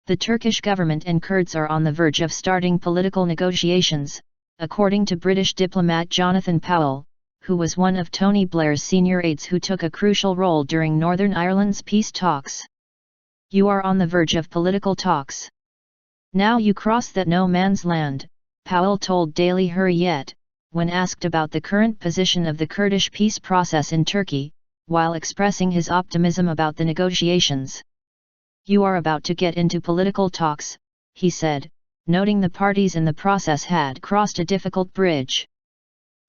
The Turkish government and Kurds are on the verge of starting political negotiations, according to British diplomat Jonathan Powell, who was one of Tony Blair's senior aides who took a crucial role during Northern Ireland's peace talks. You are on the verge of political talks. Now you cross that no man's land, Powell told Daily Hürriyet, when asked about the current position of the Kurdish peace process in Turkey, while expressing his optimism about the negotiations. You are about to get into political talks, he said, noting the parties in the process had crossed a difficult bridge.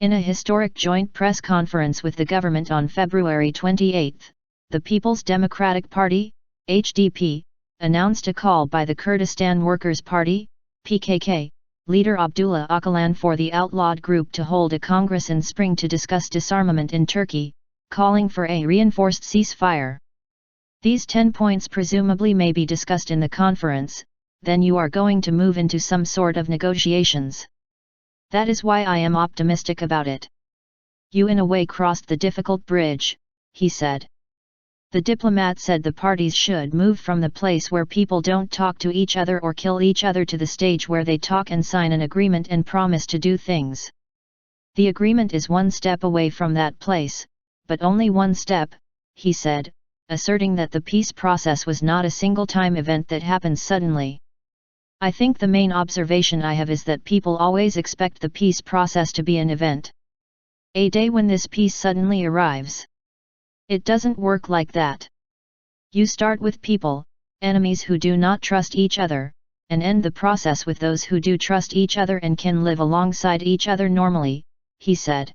In a historic joint press conference with the government on February 28, the People's Democratic Party, HDP, announced a call by the Kurdistan Workers Party, PKK, leader Abdullah Öcalan for the outlawed group to hold a congress in spring to discuss disarmament in Turkey, calling for a reinforced ceasefire. These 10 points presumably may be discussed in the conference, then you are going to move into some sort of negotiations. That is why I am optimistic about it. You in a way crossed the difficult bridge, he said. The diplomat said the parties should move from the place where people don't talk to each other or kill each other to the stage where they talk and sign an agreement and promise to do things. The agreement is one step away from that place, but only one step, he said, asserting that the peace process was not a single-time event that happens suddenly. I think the main observation I have is that people always expect the peace process to be an event. A day when this peace suddenly arrives. It doesn't work like that. You start with people, enemies who do not trust each other, and end the process with those who do trust each other and can live alongside each other normally, he said.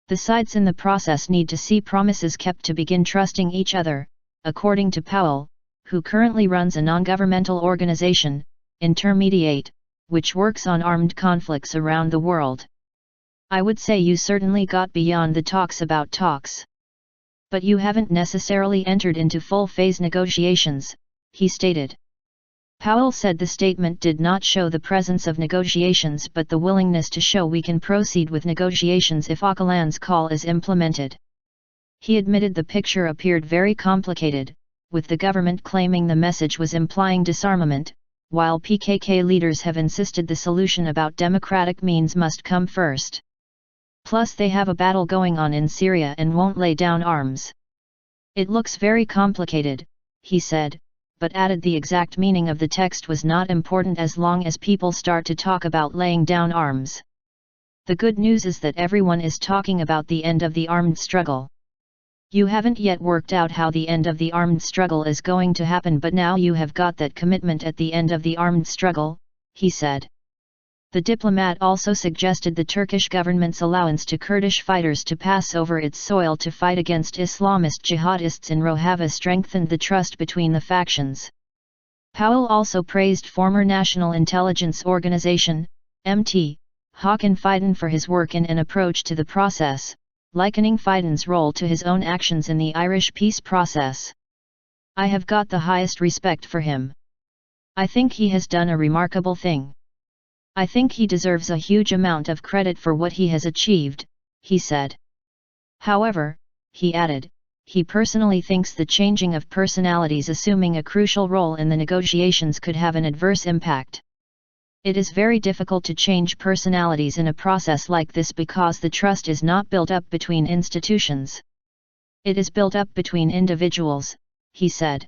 The sides in the process need to see promises kept to begin trusting each other, according to Powell, who currently runs a non-governmental organization, Intermediate, which works on armed conflicts around the world. I would say you certainly got beyond the talks about talks. But you haven't necessarily entered into full-phase negotiations, he stated. Powell said the statement did not show the presence of negotiations but the willingness to show we can proceed with negotiations if Öcalan's call is implemented. He admitted the picture appeared very complicated, with the government claiming the message was implying disarmament, while PKK leaders have insisted the solution about democratic means must come first. Plus they have a battle going on in Syria and won't lay down arms. It looks very complicated, he said, but added the exact meaning of the text was not important as long as people start to talk about laying down arms. The good news is that everyone is talking about the end of the armed struggle. You haven't yet worked out how the end of the armed struggle is going to happen, but now you have got that commitment at the end of the armed struggle, he said. The diplomat also suggested the Turkish government's allowance to Kurdish fighters to pass over its soil to fight against Islamist jihadists in Rojava strengthened the trust between the factions. Powell also praised former National Intelligence Organization, MT, Håkon Fidan for his work in an approach to the process, likening Fidan's role to his own actions in the Irish peace process. I have got the highest respect for him. I think he has done a remarkable thing. I think he deserves a huge amount of credit for what he has achieved, he said. However, he added, he personally thinks the changing of personalities assuming a crucial role in the negotiations could have an adverse impact. It is very difficult to change personalities in a process like this because the trust is not built up between institutions. It is built up between individuals, he said.